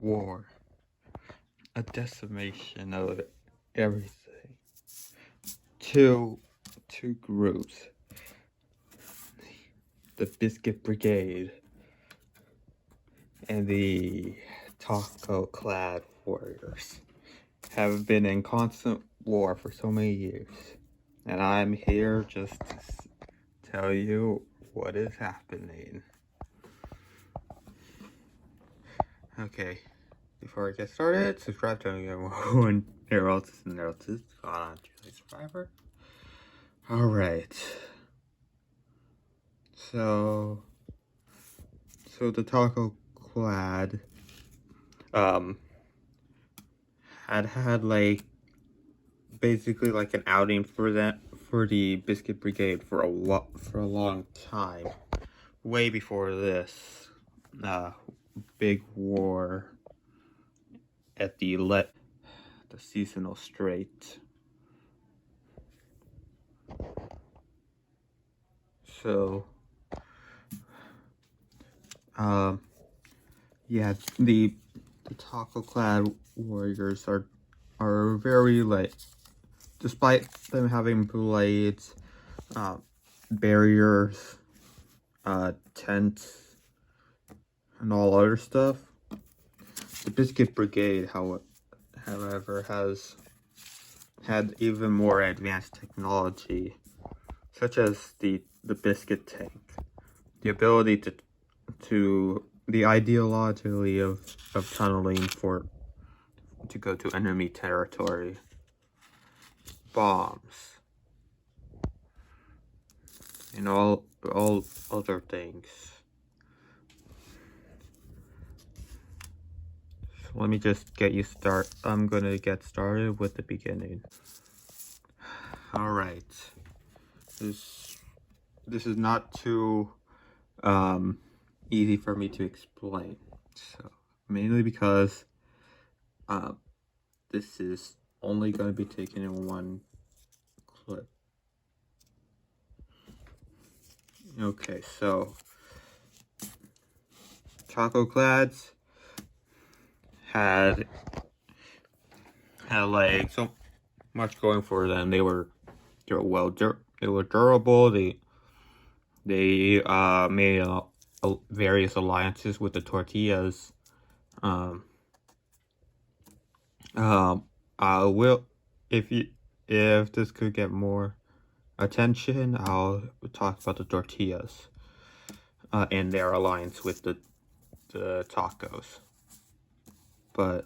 war, a decimation of everything. Two groups, the Biscuit Brigade and the Taco Clad Warriors, have been in constant war for so many years, and I'm here just to tell you what is happening. Okay, before I get started, subscribe to everyone. Neuroses and Neuroses on Julie Survivor. Alright. So the Taco Clad had like basically like an outing for the Biscuit Brigade for a long time. Way before this big war at the seasonal Strait. So yeah, the Taco Clad Warriors are very like, despite them having blades, barriers, tents, and all other stuff, the Biscuit Brigade, however, has had even more advanced technology, such as the biscuit tank, the ability to the ideology of tunneling to go to enemy territory, bombs, and all other things. So let me just get you started. I'm gonna get started with the beginning. All right, this is not too easy for me to explain, so mainly because this is only going to be taken in one clip. Okay, so Taco Clads had like so much going for them. They were durable. They made various alliances with the tortillas. I will, if this could get more attention, I'll talk about the tortillas and their alliance with the tacos. But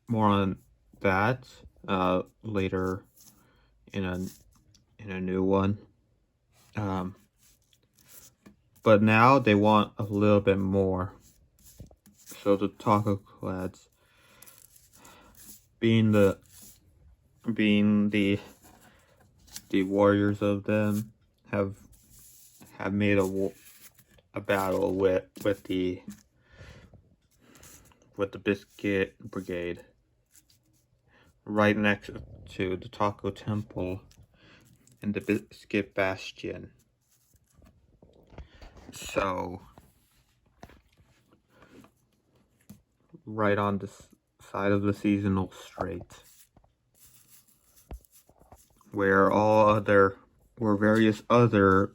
more on that later in a new one. But now they want a little bit more. So the Taco Clads, being the warriors of them, have made a battle with the Biscuit Brigade right next to the Taco Temple and the Biscuit Bastion. So right on this side of the seasonal Strait, where various other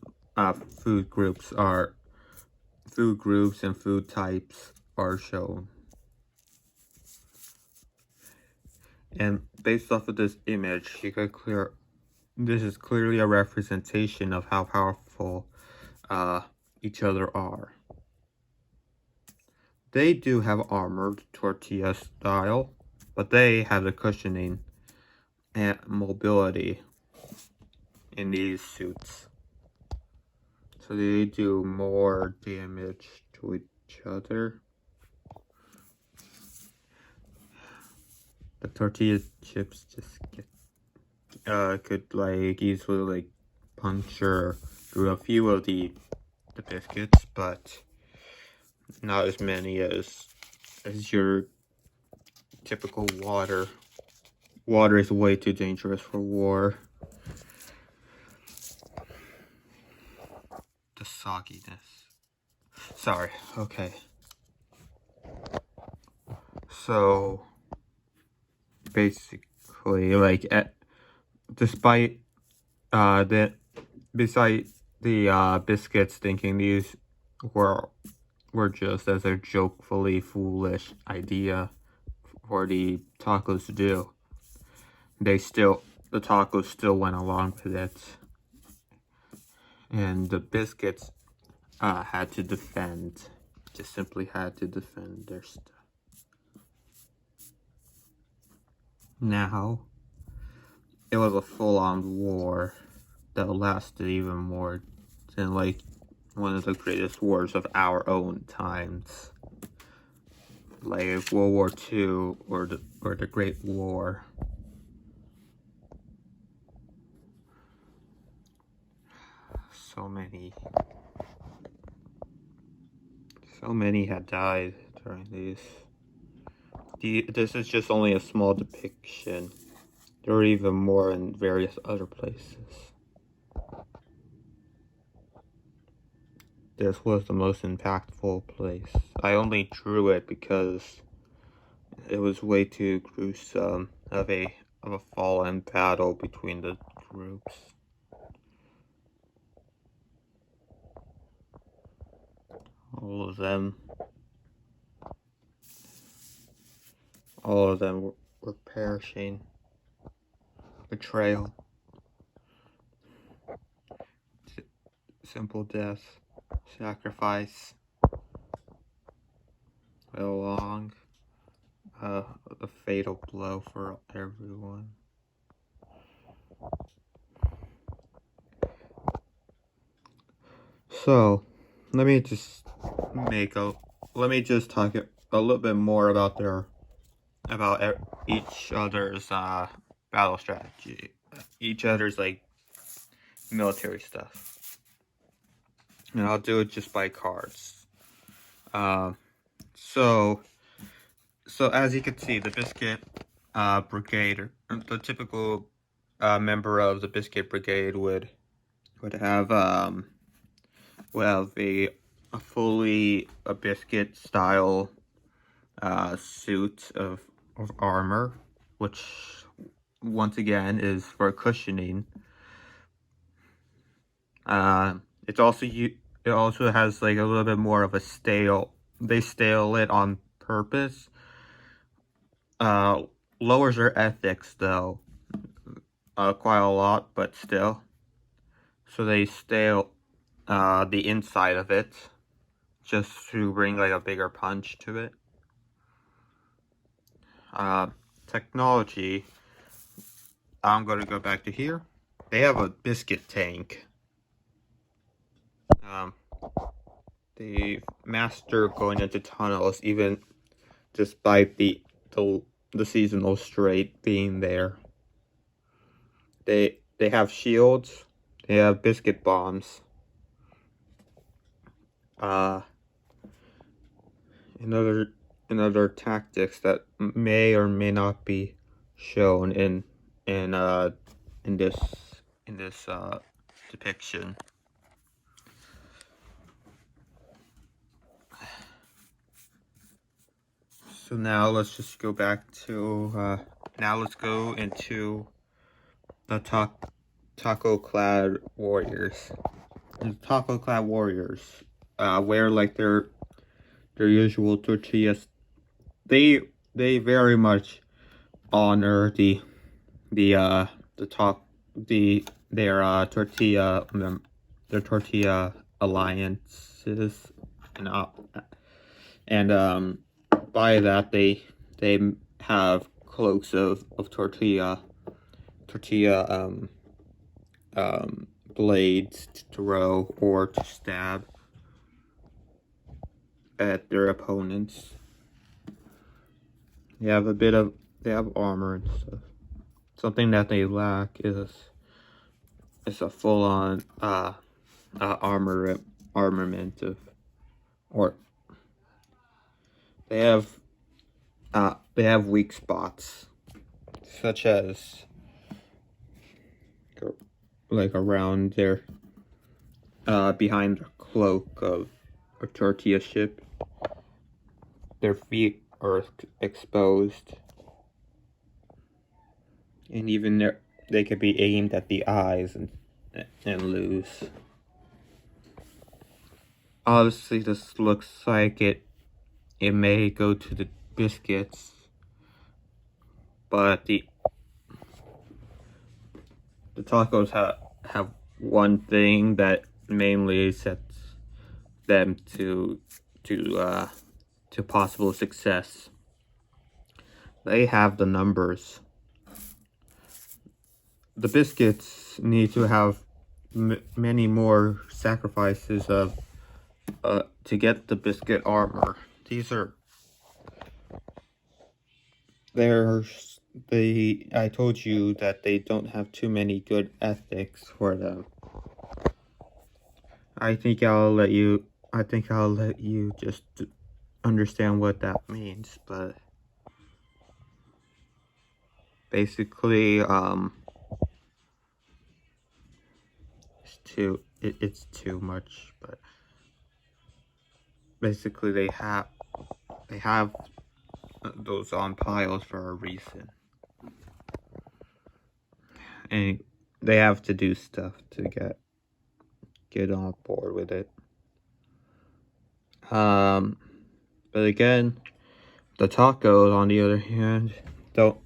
food groups and food types are shown. And based off of this image, this is clearly a representation of how powerful each other are. They do have armored tortilla style, but they have the cushioning and mobility in these suits, so they do more damage to each other. The tortilla chips just could like easily like puncture through a few of the biscuits, but not as many as your typical water. Water is way too dangerous for war. The sogginess. Sorry, okay. So basically, like, despite the beside the biscuits thinking these were just as a jokefully foolish idea for the tacos to do, the tacos still went along with it, and the biscuits had to defend, just simply had to defend their stuff. Now, it was a full-on war that lasted even more than, like, one of the greatest wars of our own times, like World War II or the Great War. So many had died during these. This is just only a small depiction. There are even more in various other places. This was the most impactful place. I only drew it because it was way too gruesome of a fallen battle between the groups. All of them were perishing. Betrayal. Simple death. Sacrifice. Along. A fatal blow for everyone. So, let me just talk a little bit more about each other's battle strategy, each other's like military stuff, and I'll do it just by cards. So as you can see, the Biscuit Brigade, or the typical member of the Biscuit Brigade would have a fully biscuit style suit of armor, which once again is for cushioning. It also has like a little bit more of a they stale it on purpose. Lowers their ethics though, quite a lot, but still. So they stale the inside of it, just to bring like a bigger punch to it. Technology, I'm going to go back to here. They have a biscuit tank. They master going into tunnels even despite the seasonal Strait being there. They have shields. They have biscuit bombs. Another tactics that may or may not be shown in this depiction. So now let's just go back to now let's go into the Taco Clad Warriors. The Taco Clad Warriors wear like their usual tortillas. They very much honor their tortilla alliances, and by that they have cloaks of tortilla blades to throw or to stab at their opponents. They have armor and stuff. Something that they lack is a full-on armament of, or they have weak spots, such as like around their behind the cloak of a tortilla ship. Their feet or exposed, and even they could be aimed at the eyes and lose. Obviously, this looks like it may go to the biscuits, but the tacos have one thing that mainly sets them to possible success. They have the numbers. The biscuits need to have many more sacrifices of to get the biscuit armor. I told you that they don't have too many good ethics for them. I think I'll let you just understand what that means, but basically, it's too much, but basically they have those on piles for a reason, and they have to do stuff to get on board with it. But again, the tacos, on the other hand, don't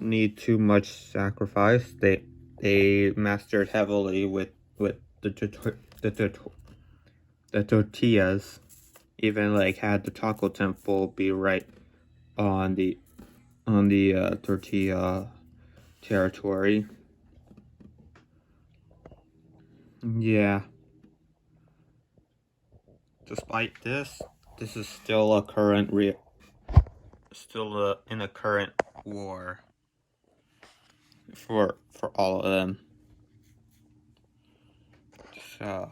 need too much sacrifice. They mastered heavily with the tortillas. Even like had the taco temple be right on the tortilla territory. Yeah. Despite this is still a current in a current war for all of them. So,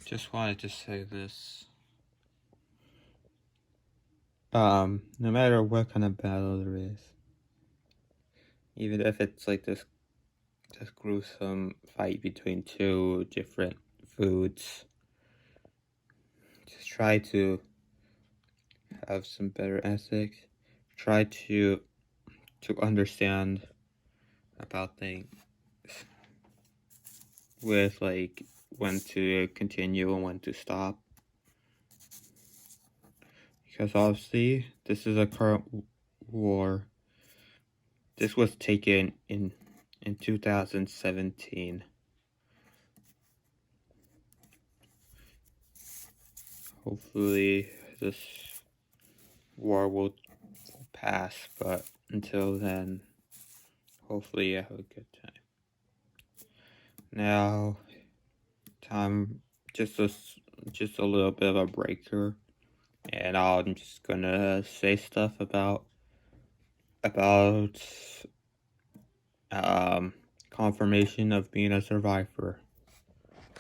just wanted to say this. No matter what kind of battle there is, even if it's like this gruesome fight between two different foods, just try to have some better ethics. Try to understand about things with like when to continue and when to stop, because obviously this is a current war. This was taken in 2017. Hopefully this war will pass, but until then, hopefully you have a good time. Now, just a little bit of a breaker, and I'm just gonna say stuff about confirmation of being a survivor.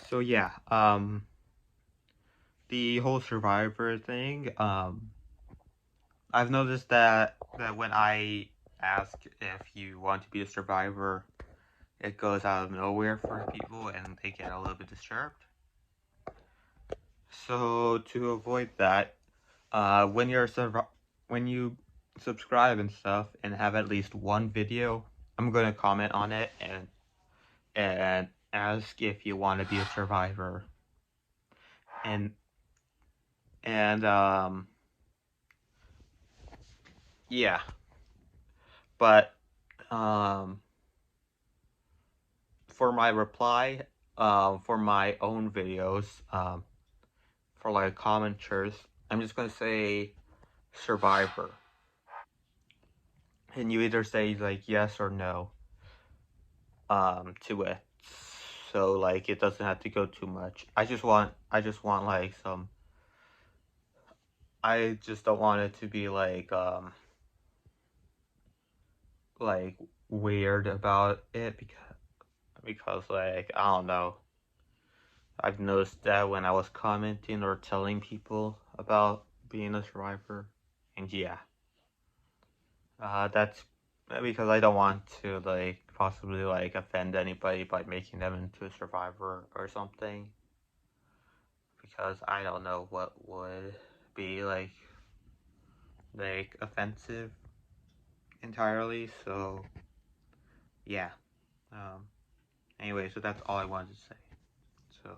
So yeah, the whole survivor thing, I've noticed that when I ask if you want to be a survivor, it goes out of nowhere for people and they get a little bit disturbed. So to avoid that, when you subscribe and stuff and have at least one video, I'm gonna comment on it and ask if you want to be a survivor. And yeah, but for my reply, for my own videos, for like commenters, I'm just gonna say survivor, and you either say like yes or no to it. So like it doesn't have to go too much. I just want like some. I just don't want it to be like weird about it, because like I don't know. I've noticed that when I was commenting or telling people about being a survivor, and yeah, that's because I don't want to like possibly like offend anybody by making them into a survivor or something. because I don't know what would be like offensive entirely. So yeah. Anyway, so that's all I wanted to say. So